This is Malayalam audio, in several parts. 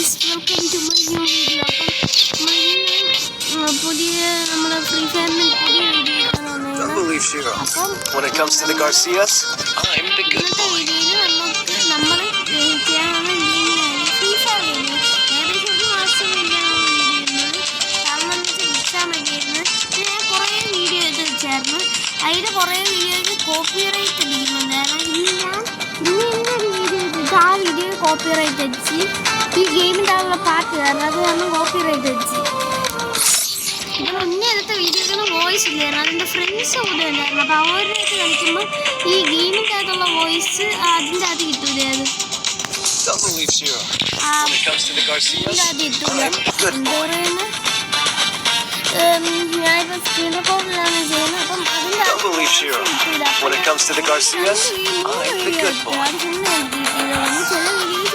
Guys, welcome to my new video. അപ്പം പുതിയ നമ്മുടെ ഫ്രീ ഫയറിന് പുതിയ വീഡിയോ അപ്പം ഇന്നത്തെ വീഡിയോയിൽ നമ്മൾ ചെയ്യാനുള്ള ഗെയിമിനാണ് ഫ്രീ ഫയർ ഗെയിം. ഏകദേശം ഒരു മാസം വീഡിയോ ഇരുന്നത്. കാരണം എന്ന് വെച്ചാൽ എക്സാം ഒക്കെ ആയിരുന്നു. ഞാൻ കുറേ വീഡിയോ എടുത്ത് വെച്ചായിരുന്നു. അതിൽ കുറേ വീഡിയോയ്ക്ക് കോപ്പിറൈറ്റ് അടിക്കുന്നുണ്ടായിരുന്നു. ഇന്നൊരു വീഡിയോ എടുത്ത് ആ വീഡിയോ കോപ്പിറൈറ്റ് അടിച്ച് ഈ ഗെയിമിൻ്റെ ആളുള്ള പാട്ട് കാരണം അത് കാരണം കോപ്പിറൈറ്റ് അടിച്ച്. ഇത് മുന്നേ എടുത്ത വീഡിയോയ്ക്കൊന്നും വോയിസ് ഇല്ലായിരുന്നു. അതിൻ്റെ ഫ്രണ്ട്സ് കൂടെ ഉണ്ടായിരുന്നു. അപ്പോൾ അവരുമായിട്ട് കളിക്കുമ്പോൾ ഈ ഗെയിമിൻ്റെ അകത്തുള്ള വോയിസ് അതിൻ്റെ അകത്ത് കിട്ടൂലായിരുന്നു. അതിൻ്റെ അകത്ത് കിട്ടൂല. എന്താ പറയുന്നത്, ഞാനിപ്പോൾ സ്ക്രീൻ റെക്കോർഡിലാണ് ചെയ്യുന്നത്. അപ്പം അതിൻ്റെ അകത്ത് കിട്ടൂല. ചില വീഡിയോ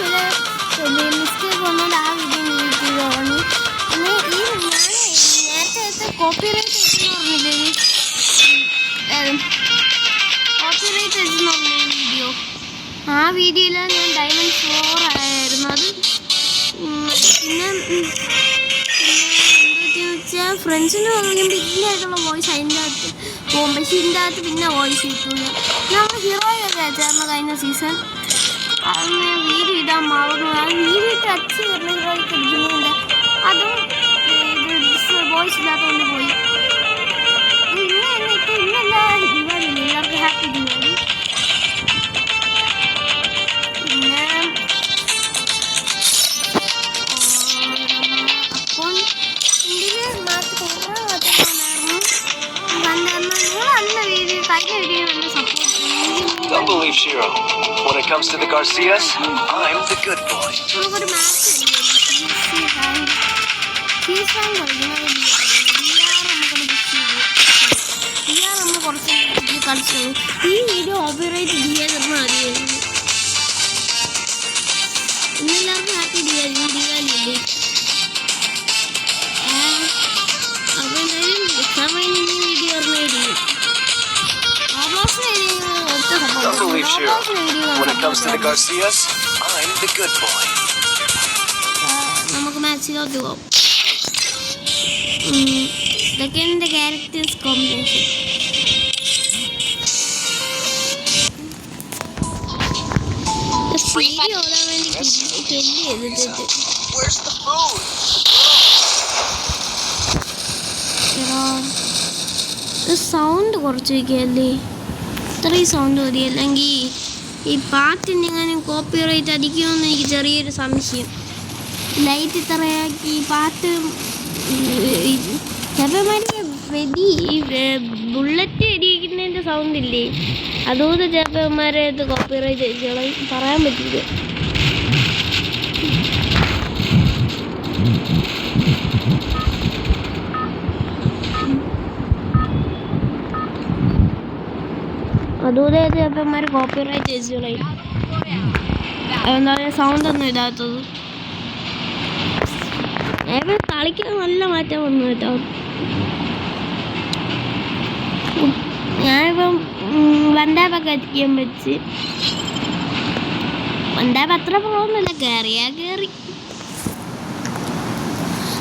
ചില മിസ്റ്റേക്ക് വന്നുകൊണ്ട് ആ വീഡിയോ ഡിലീറ്റ് ചെയ്ത് കളഞ്ഞു. പിന്നെ ഈ ഞാൻ നേരത്തെ കോപ്പിറൈറ്റ് എന്ന് പറഞ്ഞില്ലേ, കോപ്പിറൈറ്റ് എന്ന് പറഞ്ഞ വീഡിയോ, ആ വീഡിയോയിലാണ് ഞാൻ ഡയമണ്ട് 4 ആയിരുന്നു. അത് പിന്നെ എന്താണെന്ന് വെച്ചാൽ ഫ്രണ്ട്സിന് പറയുമ്പോൾ ഇതിലായിട്ടുള്ള വോയിസ് അതിൻ്റെ അകത്ത് പോകും. പക്ഷെ ഇതിൻ്റെ അകത്ത് പിന്നെ വോയിസ് കിട്ടില്ല. നമ്മൾ ഹീറോയൊക്കെ അയച്ചായിരുന്നു കഴിഞ്ഞ സീസൺ. അതൊന്ന് വീഡിയോ ഇടാൻ മാറുന്നു. ആ വീഡിയോ ഇട്ട് അച്ഛൻ വരുന്ന ഹീറോയ്ക്ക് അടിക്കുന്നുണ്ട്. അതും വോയിസ് ഇല്ലാത്തതുകൊണ്ട് പോയി. ഇന്നല്ല ദിവാലി, എല്ലാവർക്കും ഹാപ്പി ദിവാലി. പിന്നെ അക്കൗണ്ട് മാറ്റി കുറവായിരുന്നു. നിങ്ങൾ അല്ല വീഡിയോ കഴിഞ്ഞ വീഡിയോ നല്ല സപ്പോർട്ട് ചെയ്യും. നമുക്കൊരു മാച്ച് നമ്മൾ കുറച്ച് കളിച്ചു. ഈ വീഡിയോ കോപ്പിറൈറ്റ് ചെയ്യാൻ മതിയായിരുന്നു. ഇന്നെല്ലാവർക്കും ഹാപ്പി ദിവാലിയല്ലേ. അപ്പോൾ എന്തായാലും എക്സാം കഴിഞ്ഞ് ഈ വീഡിയോ പറഞ്ഞിരിക്കും. നമുക്ക് മാച്ചിലോട്ട് പോകാം. ഇതൊക്കെയാണ് എൻ്റെ ക്യാരക്ടേഴ്സ് കോമ്പിനേഷൻ. സ്പീഡ് ഓടാൻ വേണ്ടി കില്ല് ചെയ്തിട്ട് സൗണ്ട് കുറച്ച് വയ്ക്കല്ലേ. ഇത്രയും സൗണ്ട് മതി. അല്ലെങ്കിൽ ഈ പാട്ടിനെങ്ങാനും കോപ്പിറൈറ്റ് അടിക്കുമെന്ന് എനിക്ക് ചെറിയൊരു സംശയം. ലൈറ്റ് ഇത്രയാക്കി പാട്ട് ചിലപ്പോൾ വെടി ബുള്ളറ്റ് വെടിയിക്കുന്നതിൻ്റെ സൗണ്ട് ഇല്ലേ, അതുകൊണ്ട് ചിലപ്പോന്മാരെ അത് കോപ്പിറൈറ്റ് അടിച്ചോളാം. പറയാൻ പറ്റില്ല. അതുപോലെ ചിലപ്പോന്മാർ കോപ്പിറൈറ്റ് അടിച്ചോളാം. എന്താ പറയുക, സൗണ്ടൊന്നും ഇടാത്തത്. ഞാൻ കളിക്കാൻ നല്ല മാറ്റം വന്നു കേട്ടോ. ഞാനിപ്പം വണ്ടാപ്പൊക്കെ എത്തിക്കാൻ വെച്ച്. വണ്ടാപ്പ് അത്ര പോകുന്നില്ല, കയറി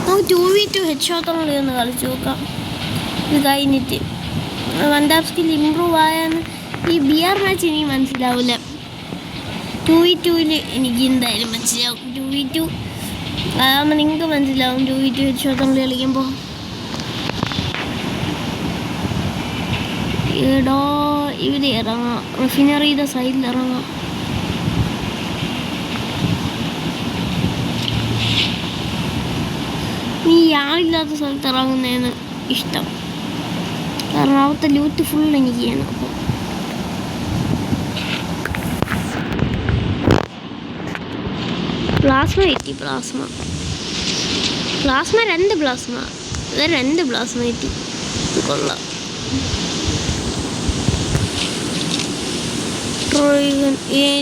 നമുക്ക് 2v2 ഹെഡ്ഷോട്ടുകൾ ഒന്ന് കളിച്ച് നോക്കാം. ഇത് കഴിഞ്ഞിട്ട് വണ്ടാപ്പ് സ്കിൽ ഇമ്പ്രൂവ് ആയെന്ന് ഈ BR മാച്ച് എനിക്ക് മനസ്സിലാവില്ല. 2v2 എനിക്ക് എന്തായാലും മനസ്സിലാവും. 2v2 അതാകുമ്പോൾ നിങ്ങൾക്ക് മനസ്സിലാവും. 2v2 ഹെഡ്ഷോട്ടുകൾ കളിക്കുമ്പോൾ ഇവിടെ ഇറങ്ങാം. റിഫൈനറിയുടെ സൈഡിൽ ഇറങ്ങാം. ഈ ആളില്ലാത്ത സ്ഥലത്ത് ഇറങ്ങുന്നതാണ് ഇഷ്ടം. കാരണം അവിടുത്തെ ലൂട്ട് ഫുൾ എനിക്ക് ചെയ്യണം. അപ്പോൾ പ്ലാസ്മ കിട്ടി. Plasma 2 plasma. ഇത് 2 പ്ലാസ്മ കിട്ടി. കൊള്ളാം.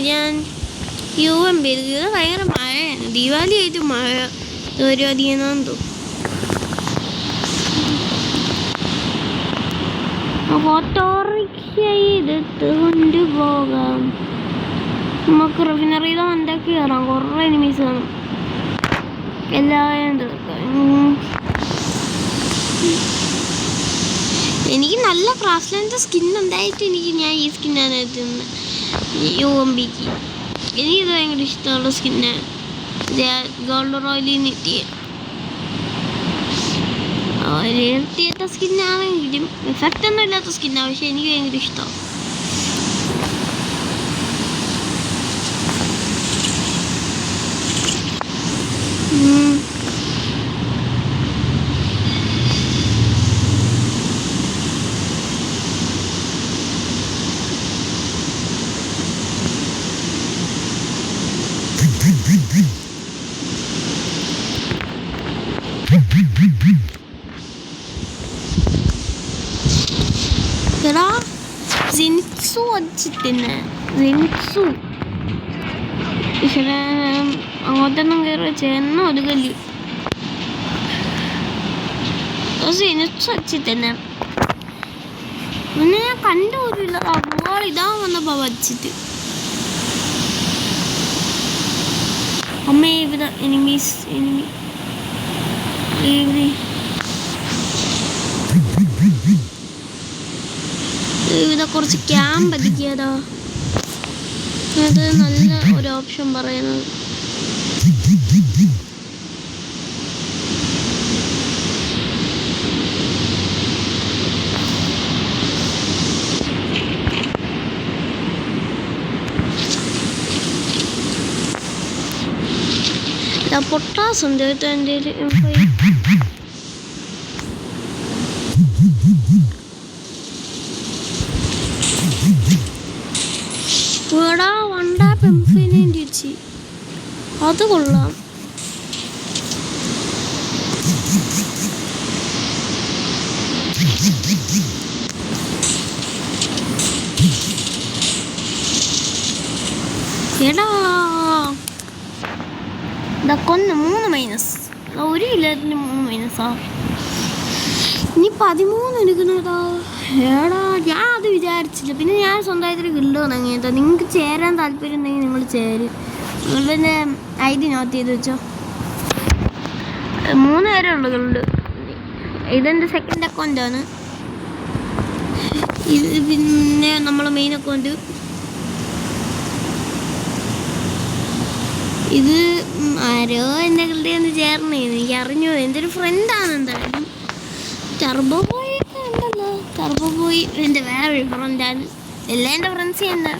ഞാൻ UMP ഇത് ഭയങ്കര മഴയാണ്. ദിവാലി ആയിട്ട് മഴ ഒരു അധികം തോന്നുന്നു. ഓട്ടോറിക്ഷ ചെയ്തിട്ട് കൊണ്ടുപോകാം. നമുക്ക് റിഫൈനറിയുടെ വണ്ടൊക്കെ കയറാം. കുറേ എനിമീസ് കാണും. എല്ലാവരും തീർക്കാം. എനിക്ക് നല്ല ക്രാഫ്റ്റ്ലാൻഡ് സ്കിൻ ഉണ്ടായിട്ട് ഞാൻ ഈ സ്കിന്നാണ് എത്തുന്നത്. UMBക്ക് എനിക്കിത് ഭയങ്കര ഇഷ്ടമുള്ള സ്കിന്നാണ്. ഗോൾഡ് റോയലിൽ കിട്ടിയ തിയേറ്റ സ്കിന്നാണെങ്കിലും എഫക്റ്റ് ഒന്നും ഇല്ലാത്ത സ്കിന്നാണ്. പക്ഷെ എനിക്ക് ഭയങ്കര ഇഷ്ടമാണ്. Zenitsu വച്ചിട്ടിന്നെ Zenitsu അങ്ങോട്ടൊന്നും കയറി ചേർന്ന് ഒരു കല്ല് Zenitsu വച്ചിട്ടിന്നെ പിന്നെ ഞാൻ കണ്ടുപോലില്ല. അപ്പോൾ ഇതാ വന്നപ്പോ വച്ചിട്ട് അമ്മേ ഇവിടെ എനിമീസ് ഇവിടെ കുറച്ച് ക്യാമ്പ് എത്തിക്കാതോ. അത് നല്ല ഒരു ഓപ്ഷൻ പറയുന്നത്. പൊട്ടാസ് ഉണ്ട് കേട്ടോ എൻ്റെ ഇവിടെ വണ്ടാ പെംഫിനെയും തിരിച്ച് അത് കൊള്ളാം. എടാ ഇതൊക്കെ 3 മൈനസ് ഒരു ഇല്ലാത്തിന് 3 മൈനസാ. ഇനി 13 എടുക്കുന്നതാ. ഏടാ ഞാൻ അത് വിചാരിച്ചില്ല. പിന്നെ ഞാൻ സ്വന്തമായിട്ടൊരു ഗിൽഡ് തുടങ്ങിയതോ. നിങ്ങൾക്ക് ചേരാൻ താല്പര്യം ഉണ്ടെങ്കിൽ നിങ്ങൾ ചേരും. ഗിൽഡിൻ്റെ ID നോട്ട് ചെയ്ത് വെച്ചോ. 3 പേരുണ്ട് ഗിൽഡ്. ഇതെൻ്റെ സെക്കൻഡ് അക്കൗണ്ടാണ്. ഇത് പിന്നെ നമ്മളെ മെയിൻ അക്കൗണ്ട്. ഇത് ആരോ എൻ്റെ ഗിൽഡിൽ ഒന്ന് ചേർന്നേ. എനിക്ക് അറിഞ്ഞു. എൻ്റെ ഒരു ഫ്രണ്ടാണ്. എന്തായാലും ടർബോ ബോയ് ഒക്കെ ഉണ്ടല്ലോ. ടർബോ ബോയ് എൻ്റെ വേറൊരു ഫ്രണ്ടാണ്. എല്ലാം എൻ്റെ ഫ്രണ്ട്സ് തന്നെ.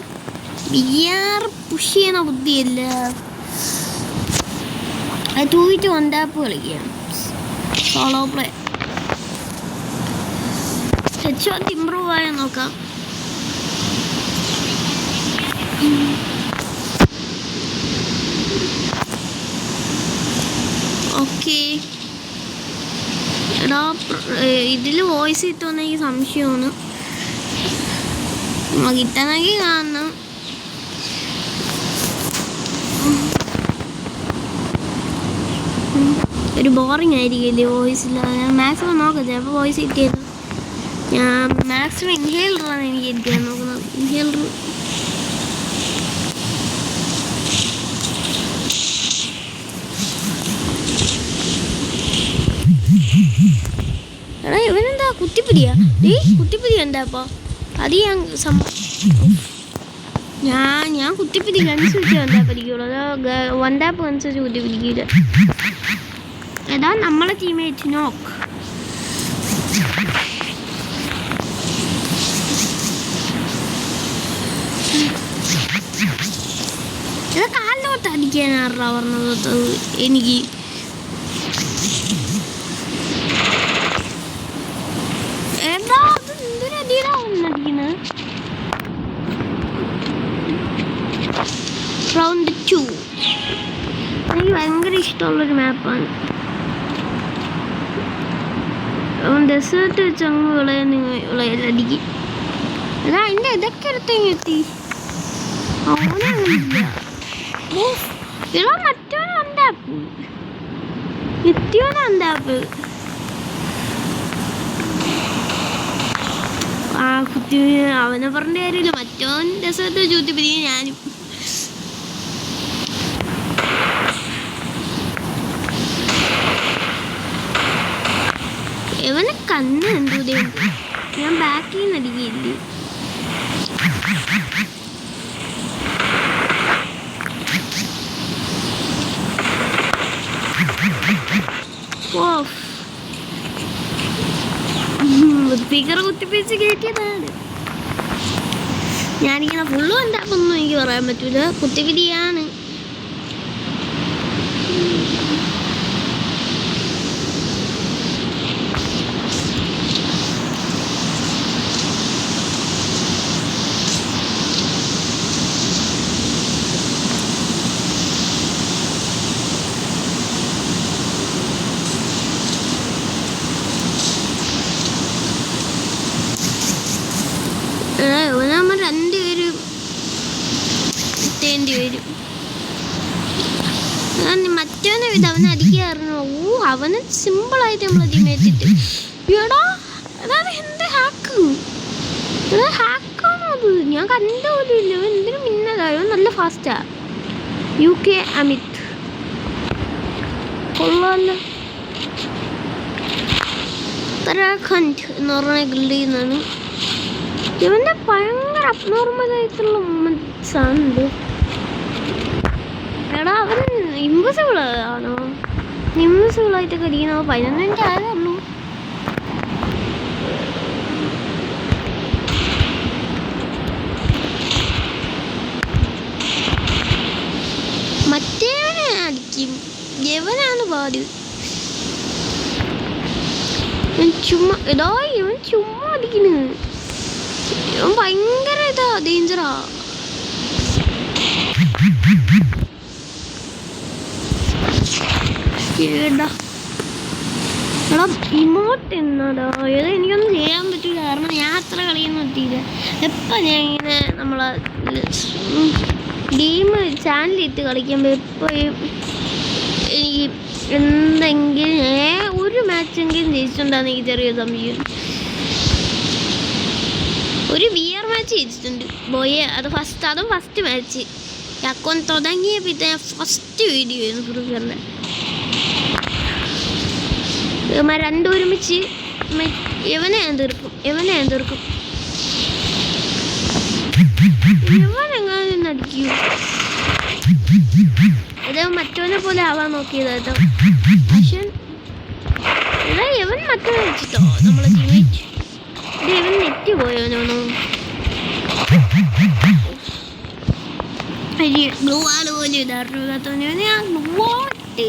BR പുഷ് ചെയ്യണ ബുദ്ധിയല്ല. അത് തൂയിട്ട് വണ്ടാപ്പ് കളിക്കുകയാണ്. സോളോ പ്ലേ ഹെഡ്ഷോട്ട് ഇമ്പ്രൂവ് ആയാൽ നോക്കാം. ഓക്കെ എടാ ഇതിൽ വോയിസ് കിട്ടുമെന്ന് എനിക്ക് സംശയമാണ്. കിട്ടണമെങ്കിൽ കാണണം. ഒരു ബോറിങ് ആയിരിക്കില്ലേ വോയിസില്ല. ഞാൻ മാക്സിമം നോക്കാം. ചിലപ്പോൾ വോയിസ് കിട്ടിയത്. ഞാൻ മാക്സിമം ഇൻഹേലറാണ് എനിക്ക് കിട്ടിയാൽ നോക്കുന്നത്. ഇൻഹേലർ എടാ ഇവനെന്താ കുത്തിപ്പിടിയാ? കുത്തിപ്പിടി എന്താ അപ്പോൾ അത് ഞാൻ കുത്തിപ്പിടിക്കുക അനുസരിച്ച് വന്താ പിടിക്കുള്ളൂ. അതോ വന്താപ്പ് അനുസരിച്ച് കുത്തിപ്പിടിക്കില്ല. ഏതാ നമ്മളെ ടീമേറ്റ് നോക്ക്. ഇത് കാലിലോട്ട് അടിക്കാനാറാ പറഞ്ഞത് എനിക്ക്. റൗണ്ട് 2 എനിക്ക് ഭയങ്കര ഇഷ്ടമുള്ളൊരു മാപ്പാണ്. ഡെസേർട്ട് വെച്ച് അങ്ങ് വിളയലടിക്ക്. അതാ അതിൻ്റെ ഇതൊക്കെ എടുത്തെങ്കിൽ എത്തി. അവനല്ല ഇള മറ്റവനുണ്ടാപ്പ് എത്തിയോനുണ്ടാപ്പ്. ആ കുത്തി അവനെ പറഞ്ഞ കാര്യമില്ല. മറ്റവൻ ഡെസേർട്ട് ചൂത്തി പിരിയും. ഞാനും കണ്ണ് എന്തോ ഞാൻ ബാക്കിൽ നിന്ന് അടിക്കില്ലേ. സ്പീക്കർ കുത്തിപ്പിച്ച് കയറ്റിയതാണ്. ഞാനിങ്ങനെ ഫുള്ളും എന്താക്കൊന്നും എനിക്ക് പറയാൻ പറ്റൂല, കുത്തിപ്പിടിയാണ്. നമ്മൾ രണ്ടുപേരും എത്തേണ്ടി വരും. മറ്റവനെ ഇത് അവനെ അടിക്കാറുണ്ടോ? അവന് സിമ്പിളായിട്ട് നമ്മളെ ടീമേറ്റിട്ട് എടാ അതാണ് എന്ത് ഹാക്ക് ഹാക്കാണോ അത്? ഞാൻ കണ്ടുപോലില്ല. എന്തിനും മിന്നതായോ, നല്ല ഫാസ്റ്റാ. UK അമിത് കൊള്ളാമല്ലോ. ഉത്തരാഖണ്ഡ് എന്ന് പറഞ്ഞ ഗിൽഡിൽ നിന്നാണ്. ഇവന്റെ ഭയങ്കര അബ്നോർമലായിട്ടുള്ള മൂമെന്റ്സ് ആണ്. എടാ അവൻ ഇൻവിസിബിൾ ആണോ? ഇൻവിസിബിളായിട്ടൊക്കെ അടിക്കണോ? 11 മിനിറ്റ് ആയതുള്ളൂ. മറ്റേവനെ അടിക്കും, യവനാണ് പാട്. ചുമ്മാ എടാ ഇവൻ ചുമ്മാ അടിക്കണ്. ഇവൻ ഭയങ്കര ഇതാ, ഡേഞ്ചറാ. എടാ ഇമോട്ട് എന്നാടാ ഇത് എനിക്കൊന്നും ചെയ്യാൻ പറ്റില്ല. കാരണം ഞാൻ അത്ര കളിയൊന്നും പറ്റിയില്ല. എപ്പം ഞാൻ ഇങ്ങനെ നമ്മളെ ഗെയിം ചാനലിട്ട് കളിക്കുമ്പോൾ എപ്പോഴും എനിക്ക് എന്തെങ്കിലും ഒരു മാച്ചെങ്കിലും ജയിച്ചിട്ടുണ്ടാകുന്ന എനിക്ക് ചെറിയ സംശയം. ഒരു VR മാച്ച് ജയിച്ചിട്ടുണ്ട് ബോയെ. അതും ഫസ്റ്റ് മാച്ച്. അക്കൗണ്ട് തുടങ്ങിയപ്പോൾ ഇത് ഞാൻ ഫസ്റ്റ് വീഡിയോ ആയിരുന്നു ഫ്രീഫയറിൻ്റെ. രണ്ടും ഒരുമിച്ച് ഇവനെ ഞാൻ തീർക്കും. ഇവനെങ്ങനെ അടിക്കൂ? ഇത് മറ്റവനെ പോലെ ആവാൻ നോക്കിയത് കേട്ടോ. പക്ഷെ ഇവൻ മറ്റവനെ വെച്ചിട്ടോ നമ്മളെ ടീമേറ്റ്. ഇവൻ നെറ്റ് പോയോനോ? ഗ്ലൂ ആൾ പോലെ ഇതാറുകാത്തവന് ഞാൻ ഗ്ലൂ ആട്ട്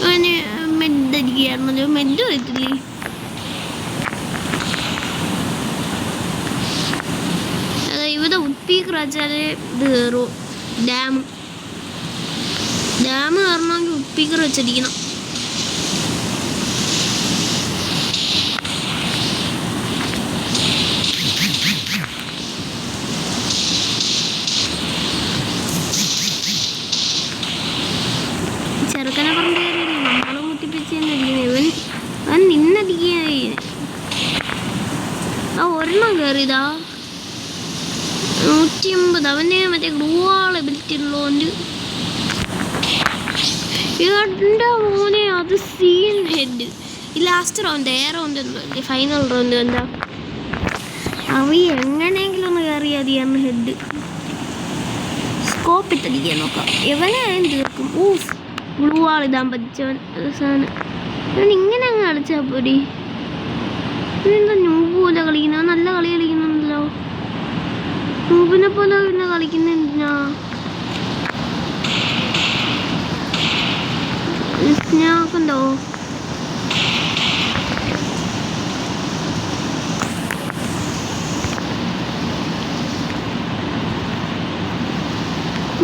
അവന് മെഡ് അടിക്കുകയായിരുന്നല്ലോ. മെഡ് വരത്തില്ലേ? ഇവിടെ ഉപ്പീക്കർ വെച്ചാൽ ഇത് കയറും. ഡാം കയറണമെങ്കിൽ ഉപ്പീക്കർ വെച്ചടിക്കണം. ചെറുക്കനെ പറഞ്ഞു കയറിയില്ല, നമ്മളെ മുട്ടിപ്പിച്ച് തന്നെ അടിക്കണേ. അവൻ നിന്നടിക്കുകയായി. ഒരെണ്ണം കയറിയതാ 150. അവൻ്റെ മറ്റേ ഗ്ലൂവാൾ എബിലിറ്റി ഉള്ളതുകൊണ്ട്. എൻ്റെ മോനെ അത് സീൻ ഹെഡ്. ഈ last round round final round എന്താ അവ എങ്ങനെയെങ്കിലും ഒന്ന് കയറിയാൽ മതിയാണ് ഹെഡ്. സ്കോപ്പ് ഇട്ടടിക്കാൻ നോക്കാം. എവനെ ഞാൻ തീർക്കും. ഗ്ലൂ ആൾ ഇടാൻ പറ്റിച്ചവൻ സാധനം. അവൻ ഇങ്ങനെ അങ്ങ് കളിച്ചാൽ പോരി. ഇതെന്താ നൂബ് പോലെ കളിക്കുന്നത്? നല്ല കളി കളിക്കുന്നുണ്ടല്ലോ. നൂബിനെ പോലെ പിന്നെ കളിക്കുന്ന എന്തിനാ? ഞാക്കണ്ടോ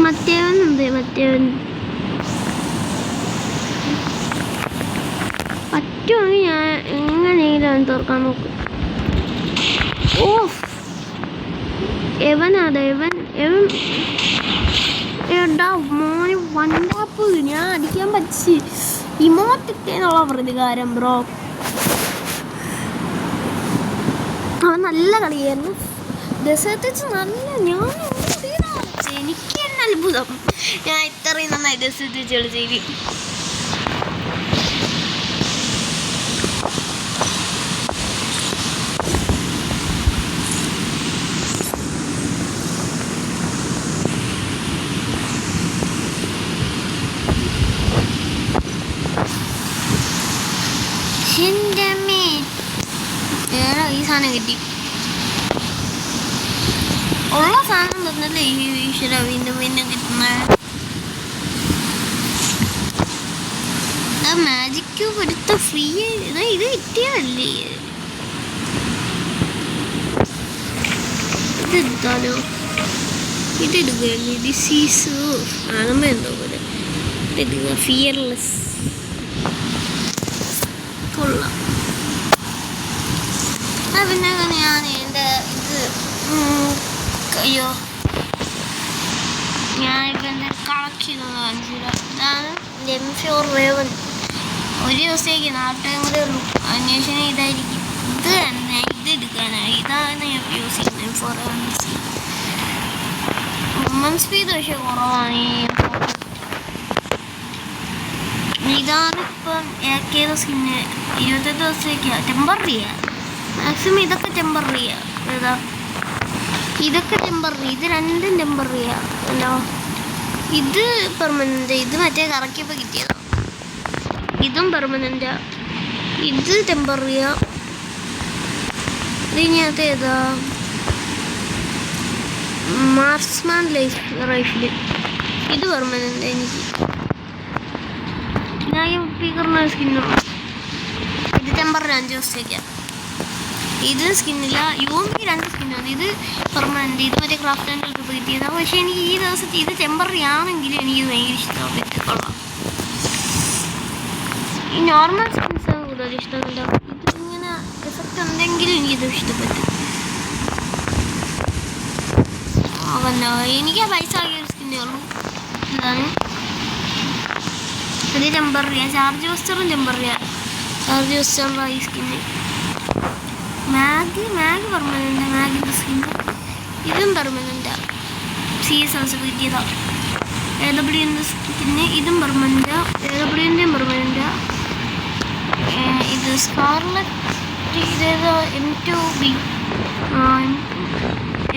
മറ്റേവനുണ്ട്. മറ്റേവൻ പറ്റുമെങ്കിൽ ഞാൻ എങ്ങനെയെങ്കിലും അവൻ തീർക്കാൻ നോക്കും. എവനാണ് എവൻ എടാ മോനെ വണ്ടാപ്പ്. ഞാൻ അടിക്കാൻ പറ്റി ഇമോട്ടിട്ടേന്നുള്ള പ്രതികാരം ബ്രോ. അവൻ നല്ല കളിയായിരുന്നു. ഡെസേർട്ടിച്ച് നല്ല എനിക്ക് തന്നെ അത്ഭുതം. ഞാൻ ഇത്രയും നന്നായി ഡെസേർട്ടിച്ച് കളിച്ചേരി. എൻ്റെ അമ്മേ ഈ സാധനം കിട്ടി. ഉള്ള സാധനം തന്നല്ലേ ഈ ഈശ്വര വീണ്ടും വീണ്ടും കിട്ടുന്നത്. മാജിക് ക്യൂബ് എടുത്ത ഫ്രീ ഇത് കിട്ടിയതല്ലേ. ഇതെന്താണോ ഇതെടുക്കുകയല്ലേ. ഡിസീസ് ആകുമ്പോൾ എന്തോ പോലെ ഇതെടുക്കുക. ഫിയർലെസ് കൊള്ളാം. പിന്നെ ഞാൻ എൻ്റെ ഇത് അയ്യോ ഞാനിപ്പോൾ എൻ്റെ കളക്ട് ചെയ്തത് കാണിച്ചില്ല. ഇതാണ് M4 Raven. ഒരു ദിവസത്തേക്ക് നാട്ടകം കൂടെ ഉള്ളൂ. അന്വേഷണം ഇതായിരിക്കും. ഇത് തന്നെ ഇത് എടുക്കാനായി. ഇതാണ് ഞാൻ യൂസ് ചെയ്യുന്നത് M4 Raven. മൂവ്മെൻറ്റ് സ്പീഡ് പക്ഷേ കുറവാണ്. ഇതാണിപ്പം ഏക്കേത സ്കിന്ന് 28 ദിവസത്തേക്കാണ്. ടെമ്പററിയാണ് മാക്സിമം. ഇതൊക്കെ ടെമ്പററിയാണ്. ഏതാ ഇതൊക്കെ ടെമ്പററി. ഇത് രണ്ടും ടെമ്പററിയാണ്. അല്ലോ ഇത് പെർമനൻ്റ്. ഇത് മറ്റേ കറക്കിയപ്പോൾ കിട്ടിയതാണ്. ഇതും പെർമനൻ്റ്. ഇത് ടെമ്പററിയാണ്. ഇതിനകത്ത് ഏതാ മാർസ്മാൻ റൈഫില്. ഇത് പെർമനൻ്റ്. എനിക്ക് ഞാൻ സ്പീക്കറിന് സ്കിന്നുള്ളൂ. ഇത് ടെമ്പററി 5 ദിവസത്തേക്കാണ്. ഇത് സ്കിന്നില്ല. യൂമിക്ക് 2 സ്കിന്നാണ്. ഇത് പെർമനൻ്റ്. ഇത് മറ്റേ ക്രാഫ്റ്റ് ആൻഡ് ഒക്കെ കിട്ടിയതാണ്. പക്ഷേ എനിക്ക് ഈ ദിവസത്തെ ഇത് ടെമ്പററി ആണെങ്കിലും എനിക്ക് ഭയങ്കര ഇഷ്ടമാണ്. കൊള്ളാം. ഈ നോർമൽ സ്കിൻസാണ് കൂടുതൽ ഇഷ്ടമല്ല. ഇതിങ്ങനെ എഫക്റ്റ് ഉണ്ടെങ്കിലും എനിക്കിത് ഇഷ്ടപ്പെട്ടു. ആകല്ലോ എനിക്ക് ആ പൈസ ആക്കിയ ഒരു സ്കിന്നേ ഉള്ളൂ. ഇതാണ് ഇത് ടെമ്പററിയാണ്. ചാർജ് ബസ്റ്ററും ടെമ്പററിയാണ്. ചാർജ് ബസ്റ്ററുള്ള ഈ സ്കിന്ന്. Mag permanent. മാഗിൻ്റെ സ്കിന്ന് ഇതും പെർമനൻ്റാണ്. സീസൺസ് കിട്ടിയതാണ്. AWൻ്റെ സ്കിന്ന് ഇതും പെർമനൻ്റ്. AWൻ്റെയും പെർമനൻ്റ്. ഇത് സ്കാർലറ്റ്. ഇതേതോ M2B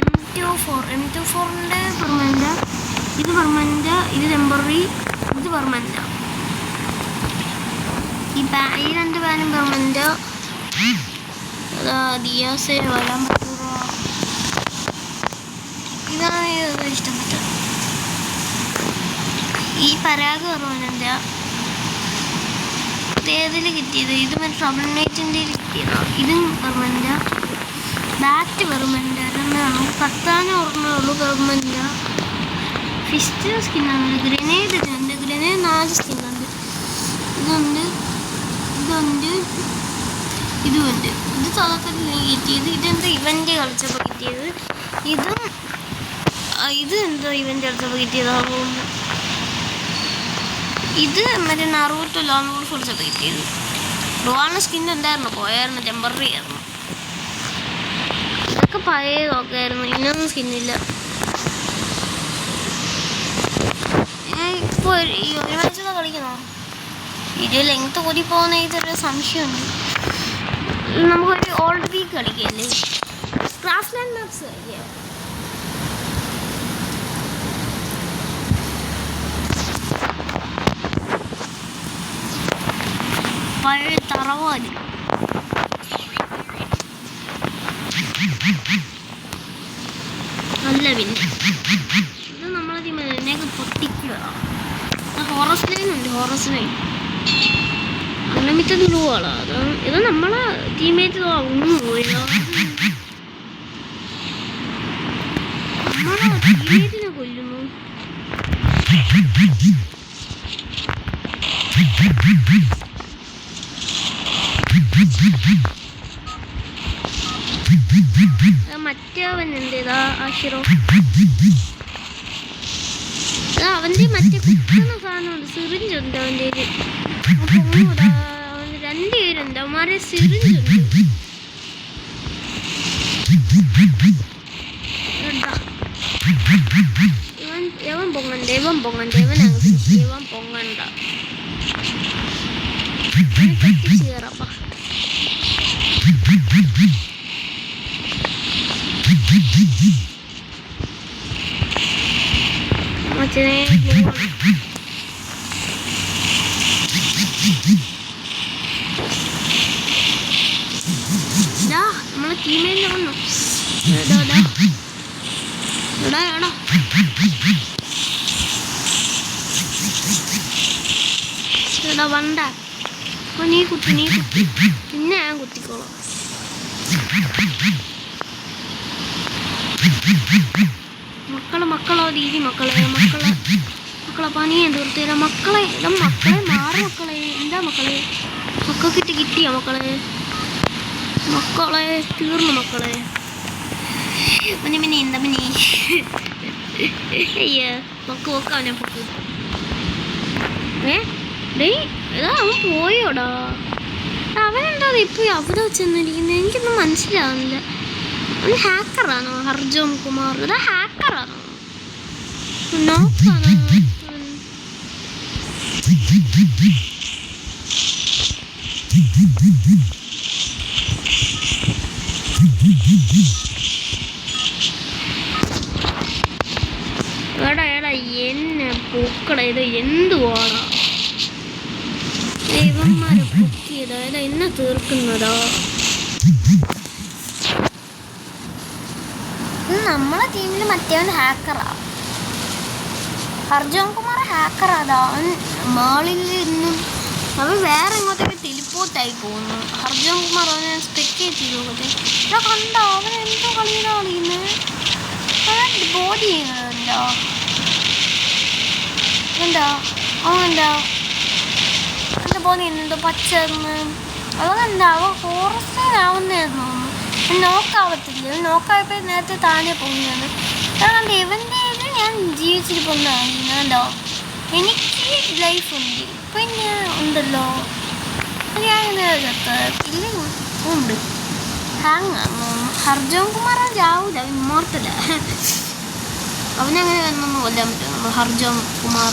M24ൻ്റെ പെർമനൻ്റ്. ഇത് പെർമനൻ്റ്. ഇത് ടെമ്പററി. ഇത് പെർമനൻ്റ്. ഈ 2 പാനും പെർമനൻ്റ്. ദിയാസെ വരാൻ പറ്റുക. ഇതാണ് ഇഷ്ടപ്പെട്ടത്. ഈ പരാഗ് പെർമനൻ്റ്. ഏതിൽ കിട്ടിയത്? ഇത് മറ്റേ ട്രബിൾ നൈറ്റിൻ്റെ കിട്ടിയതാണ്. ഇതും പെർമനൻ്റ്. Bat permanent. രണ്ടാണ്. 10 ഓർമ്മയുള്ളൂ പെർമനൻ്റ്. ഫിസ്റ്റ് സ്കിന്നുണ്ട്. ഗ്രനേഡ് ഉണ്ട്. ഗ്രനേഡ് 4 സ്കിന്നുണ്ട്. ഇതുണ്ട്. ഇതുമുണ്ട്. ഇത് തുടക്കത്തിൽ കിട്ടിയത്. ഇതെന്തോ ഇവൻ്റ് കളിച്ചപ്പോൾ കിട്ടിയത്. ഇത് എന്തോ ഇവൻ്റ് കളിച്ചപ്പോൾ കിട്ടിയതാണ് തോന്നുന്നു. ഇത് മറ്റേ നറൂട്ടോ ലോൺ വോൾഫ് കളിച്ചപ്പോൾ കിട്ടിയത്. റോവാളിന് സ്കിൻ ഉണ്ടായിരുന്നു. പോയായിരുന്നു. ടെമ്പററി ആയിരുന്നു. ഇതൊക്കെ പഴയതൊക്കെ ആയിരുന്നു. ഇന്നൊന്നും സ്കിന്നില്ല. ഇപ്പോൾ ഈ ഒരു മാച്ചൊക്കെ കളിക്കണോ? വീഡിയോ ലെങ്ത് കൂടി പോകുന്ന ഇതൊരു സംശയമുണ്ട്. നമുക്കൊരു ഓൾഡ് വീക്ക് കളിക്കല്ലേ. ക്രാഫ്റ്റ് ലാൻഡ് മാപ്സ് കളിക്കാം. പഴയ തറവാടി. നല്ല പിന്നെ ഇത് നമ്മളത് എന്നെയൊക്കെ പൊട്ടിക്കുക. ഹോറസ് ലൈൻ ഉണ്ട്. ഹോറസ് ലൈൻ അൺലിമിറ്റഡ് ബ്ലൂ ആണ്. അതാണ് ഇത് നമ്മളെ ടീമേറ്റ് ഒന്നും പോയില്ല. നമ്മളെ ടീമേറ്റിനെ കൊല്ലുന്നു. മറ്റവൻ എന്തേതാ ആഷിറോ. അവൻ്റെ മറ്റേ കുത്തുന്ന സാധനമുണ്ട്. സിറിഞ്ചുണ്ട് അവൻ്റെ കയ്യിൽ. പൊങ്ങൂടാ. അവന് 2 പേരുണ്ട്. അവന്മാരെ സിറിഞ്ചുണ്ട്. ഇവൻ പൊങ്ങണ്ട. ഇവൻ പൊങ്ങണ്ട. ഇവൻ പൊങ്ങണ്ട. കയറപ്പ. മച്ചനെ ടീമേറ്റ് വന്നു. എടാ വണ്ട നീ കുത്തി പിന്നെ ഞാൻ കുത്തിക്കോളാം. മക്കളോ ദീദി മക്കളെ പനിയെ തീർത്തേരാ മക്കളെ. മാറി മക്കളെ. എന്താ മക്കളെ മക്കൾക്കിട്ട് കിട്ടിയ മക്കളെ തീർന്നു മക്കളെ. എന്താ അയ്യ നോക്കാവനെ പൊക്ക്. ഏതാ അവൻ പോയോടാ? അവനെന്താ ഇപ്പൊ അവിടെ ചെന്നിരിക്കുന്നത്? എനിക്കൊന്നും മനസ്സിലാവുന്നില്ല. അവൻ ഹാക്കറാണോ ഹർജോം കുമാർ? ഇതാ ഹാക്കറാണോ? നോക്കാണോ? എടാ എന്നെ പൊക്കട. ഇത് എന്തുവാടാ ഇവന്മാരെ പൊക്കിയതാ? ഇതാ എന്നെ തീർക്കുന്നതാ. നമ്മളെ ടീമിൽ മറ്റേവൻ ഹാക്കറാ. ഹർജോം കുമാർ ഹാക്കറാ. അവൻ മാളിൽ നിന്നും അവൻ വേറെ എങ്ങോട്ടൊക്കെ ടെലിപ്പോർട്ടായി പോകുന്നു. ഹർജോം കുമാർ അവനെ സ്പെക്ടേറ്റ് ചെയ്ത് നോക്കട്ടെ. ഇവിടെ കണ്ടോ അവൻ എന്തോ കളിയിലാണ് കളിയുന്നത്? ബോഡി ചെയ്യുന്നുണ്ടോ? അവനെന്താ എൻ്റെ ബോഡി എന്തോ പച്ചന്ന്. അതുകൊണ്ടെന്താ അവൻ ഫോറസ്റ്റിലാവുന്നതെന്ന് തോന്നുന്നു. നോക്കാവത്തില്ല. നോക്കായപ്പോൾ നേരത്തെ താഴെ പോകുന്നത്. അതുകൊണ്ട് ഇവൻ്റെ ഞാൻ ജീവിച്ചിരിപ്പുണ്ടോ? എനിക്ക് ലൈഫുണ്ട്. പിന്നെ ഉണ്ടല്ലോ ഞാനിങ്ങനെ ഉണ്ട്. ഹർജോം കുമാർ ജാവൂല, ഇമ്മോർത്തല. അവനങ്ങനെ വന്നൊന്നും കൊല്ലാൻ പറ്റും നമ്മൾ ഹർജോം കുമാർ.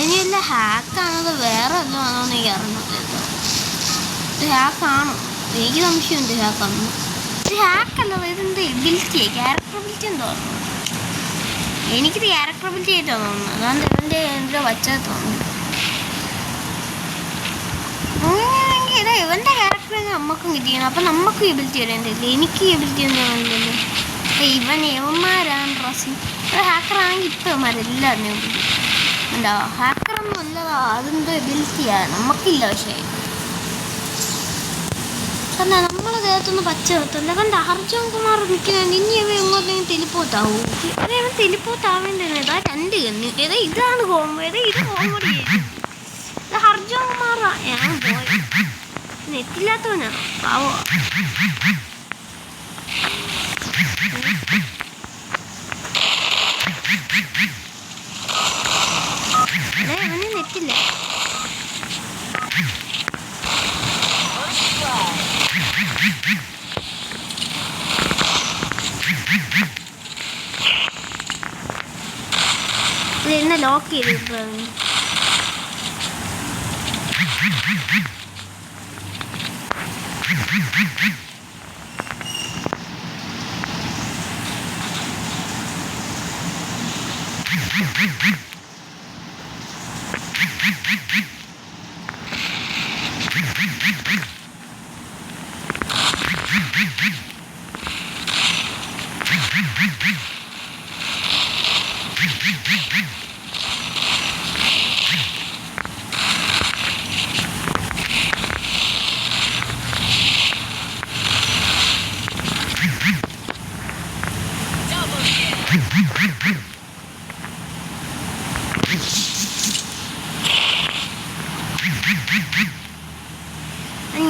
ഇനിയല്ല ഹാക്കാണത് വേറെ എല്ലാം ആണോന്ന് എനിക്ക് അറിഞ്ഞില്ല. ഇത് ഹാക്കാണോ? എനിക്ക് സംശയമുണ്ട് ഹാക്കാണെന്ന്. ഇത് ഹാക്കല്ല, ഇതെന്ത് എബിലിറ്റിയാ? ക്യാരക്ടർ എബിലിറ്റി എന്തോ തോന്നുന്നു. എനിക്കിത് ക്യാരക്ടർ എബിലിറ്റി ആയിട്ടാണ് തോന്നുന്നത്. അതുകൊണ്ട് ഇവൻ്റെ എന്തോ വച്ചാൽ തോന്നുന്നു. അങ്ങനെയാണെങ്കിൽ ഇതാ ഇവൻ്റെ ക്യാരക്ടർ നമുക്കും കിട്ടിയാണ്. അപ്പം നമുക്കും എബിലിറ്റി ഇടേണ്ടില്ല. എനിക്ക് എബിലിറ്റി എന്താണല്ലോ. ഇവന്മാരാണ് ഡ്രസ്സിങ്. അത് ഹാക്കറാണെങ്കിൽ ഇപ്പം ഇവന്മാരെല്ലാവരും ഉണ്ടോ? ഹാക്കറൊന്നും അല്ലതാ, അതെന്തോ എബിലിറ്റിയാണ് നമുക്കില്ല. പക്ഷേ കാരണം നമ്മളെ ദേഹത്തൊന്നും പച്ച നിർത്തില്ല. കണ്ട ഹർജോം കുമാർ നിൽക്കുന്നുണ്ട്. ഇനി അവ എങ്ങോട്ടെങ്കിലും ടെലിപ്പോർട്ടാവൂ? അതേ അവൻ ടെലിപ്പോർട്ടാവേണ്ടത്. ഏതാ രണ്ട് കണ്ണ്. ഏതാ ഇതാണ് കോമഡി. ഇത് കോമഡി. ഇത് ഹർജോം കുമാറാ. ഞാൻ പോയി നെറ്റില്ലാത്തവനാ പാവോ. അതെ അവന് നെറ്റില്ല. എന്നെ ലോക്ക് ചെയ്തിട്ടാണ്.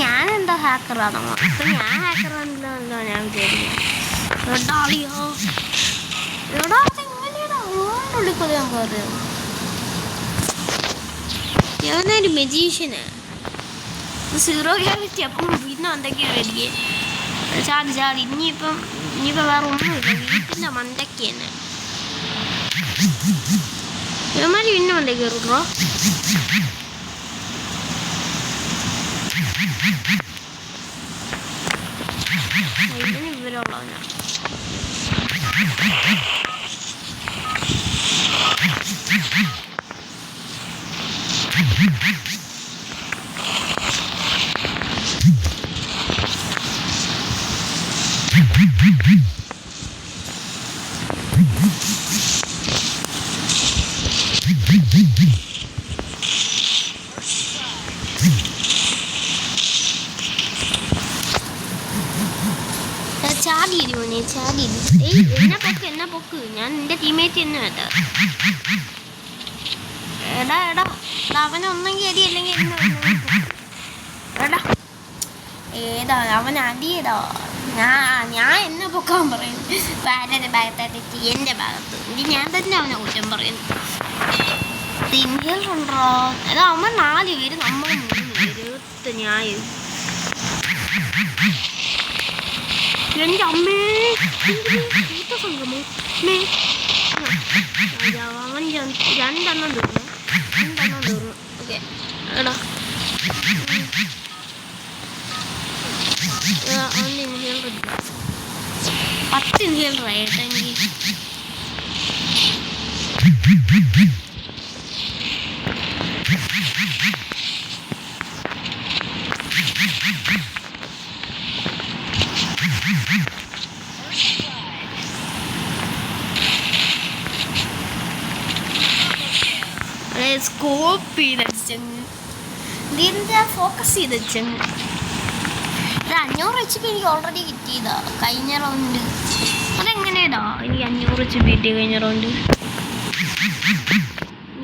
ഞാനെന്താ ഹാക്കറാണോ? അപ്പം ഞാൻ ഹാക്കറാണല്ലോ ഞാൻ വിചാരിക്കാം. എടാ എങ്ങനെയാണ് ഓണ്ടുള്ളിക്കൊള്ളി ഞാൻ കയറിയോ? ഞാനൊരു മെജീഷ്യനാണ്. Zero gravity. അപ്പം പിന്നെ എന്തൊക്കെയാ മേടിക്കുക? ചാടി ഇനിയിപ്പം വേറെ ഒന്നുമില്ല. വീട്ടിൻ്റെ മണ്ടയ്ക്ക് തന്നെ ഇവന്മാർ പിന്നെ മണ്ടയ്ക്ക് കയറുണ്ടോ? ഇതിന് വിവരമുള്ളവനാ. ചാടിയിരി മോനെ ചാടിയിരി. എന്നെ പൊക്ക് ഞാൻ എൻ്റെ ടീമേറ്റ് തന്നെ കേട്ടോ. എടാ അവനൊന്നെങ്കിൽ അടി അല്ലെങ്കിൽ എടാ ഏതാ അവൻ അടിയടാ. ഞാൻ എന്നെ പൊക്കാൻ പറയുന്നു. ഭാര്യയുടെ ഭാഗത്തെത്തി എൻ്റെ ഭാഗത്ത് ഞാൻ തന്നെ അവനെ കുറ്റം പറയുന്നു. തിങ്കലുണ്ടോ എടാ അവൻ 4 പേര് നമ്മൾ 3 പേര് ന്യായം. എൻ്റെ അമ്മേ സംഗമോ അവൻ 2 തീർന്നു. ഓക്കെ എടാ അവൻ്റെ ഇൻഹേലർ 10 ഇൻഹേലർ ആയിട്ടെങ്കിൽ സ്കോപ്പ് ചെയ്തടിച്ചങ്ങ് ഇതിൻ്റെ ഫോക്കസ് ചെയ്തടിച്ചങ്ങ്. ഇത് 500 HP എനിക്ക് ഓൾറെഡി കിട്ടിയതാ കഴിഞ്ഞ റൗണ്ട്. അതെങ്ങനെയാടാ എനിക്ക് 500 HP കിട്ടിയ കഴിഞ്ഞ റൗണ്ട്?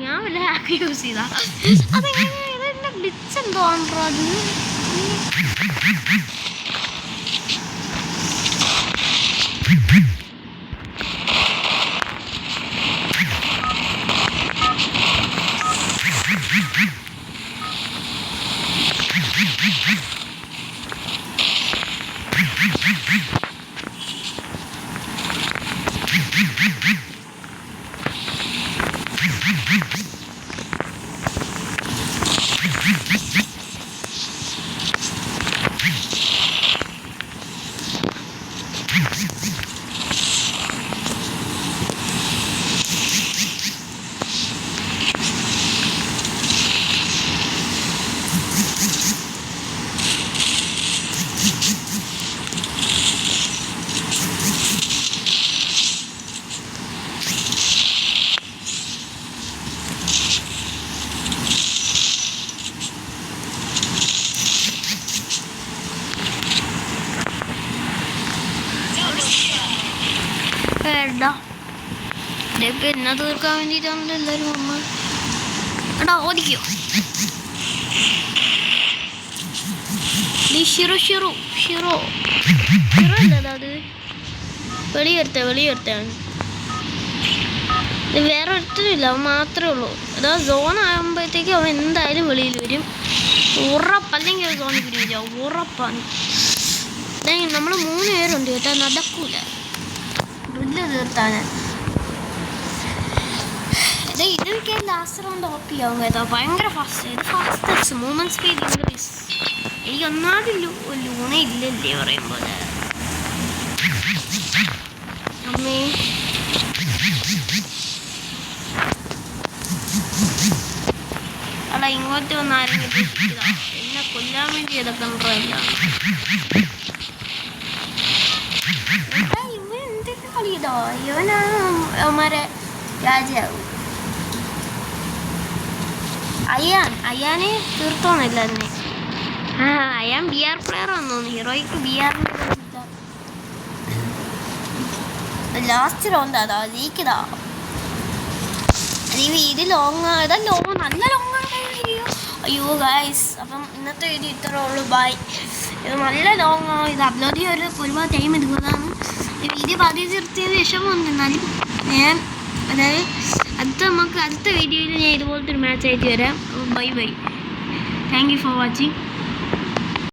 ഞാൻ വല്ല ഹാക്ക് യൂസ് ചെയ്താ അതെങ്ങനെയാ? ഇതെൻ്റെ ഗ്ലിച്ച് എന്തോ ആണോ അത്? ഇതൊക്കെ എന്നാ തീർക്കാൻ വേണ്ടിയിട്ടാണല്ലോ എല്ലാവരും വന്ന്. എടാ ഓടിക്കോ ഷിറോ അല്ലതാ അത് വെളിയെടുത്താണ്. ഇത് വേറെ ഒരുത്തരില്ല, അവൻ മാത്രമേ ഉള്ളൂ. അതാ സോൺ ആകുമ്പോഴത്തേക്കും അവൻ എന്തായാലും വെളിയിൽ വരും ഉറപ്പല്ലെങ്കിൽ ഒരു സോണിൽ വരില്ല ഉറപ്പാണ്. നമ്മൾ 3 പേരുണ്ട് കേട്ടോ, നടക്കൂല ഡ്രില്ല് തീർത്താണ്. ഇതൊക്കെ ലാസ്റ്റ് റൗണ്ട് ഓപ്പി ആവും കേട്ടോ, ഭയങ്കര ഫാസ്റ്റ് മൂവ്മെന്റ് സ്പീഡ് ഇൻക്രീസ്. എനിക്ക് ഒന്നാമത് ലൂണ ഇല്ലല്ലേ പറയുമ്പോൾ അമ്മേ. അല്ല ഇങ്ങോട്ട് വന്ന് ആരെങ്കിലും എന്നെ കൊല്ലാൻ വേണ്ടി ഇതൊക്കെ ഉണ്ടല്ല. ഇവൻ എന്തൊക്കെ കളിയതോ, ഇവനാണ് അവന്മാരെ രാജാവും. അയ്യാനെ തീർത്തോന്നില്ല തന്നെ. അയ്യാൻ BR പ്ലെയർ വന്നു തോന്നുന്നു. ഹീറോയ്ക്ക് BR ലാസ്റ്റ് റൗണ്ട് അതാ ജയിക്കതാ. ഇത് ലോങ് നല്ല ലോങ് വീഡിയോ. അയ്യോ ഗൈസ്, അപ്പം ഇന്നത്തെ വീഡിയോ ഇത്രേ ഉള്ളൂ. ബൈ. ഇത് നല്ല ലോങ് ഇത് അപ്ലോഡ് ചെയ്യാൻ ഒരുപാട് ടൈം എടുക്കുന്നതാണ്. വീഡിയോ പാതി നിർത്തിയത് വിഷമമുണ്ട്. എന്നാലും ഞാൻ അടുത്ത വീഡിയോയിൽ ഞാൻ ഇതുപോലത്തെ ഒരു മാച്ച് ആയിട്ട് വരാം. Bye. Thank you for watching.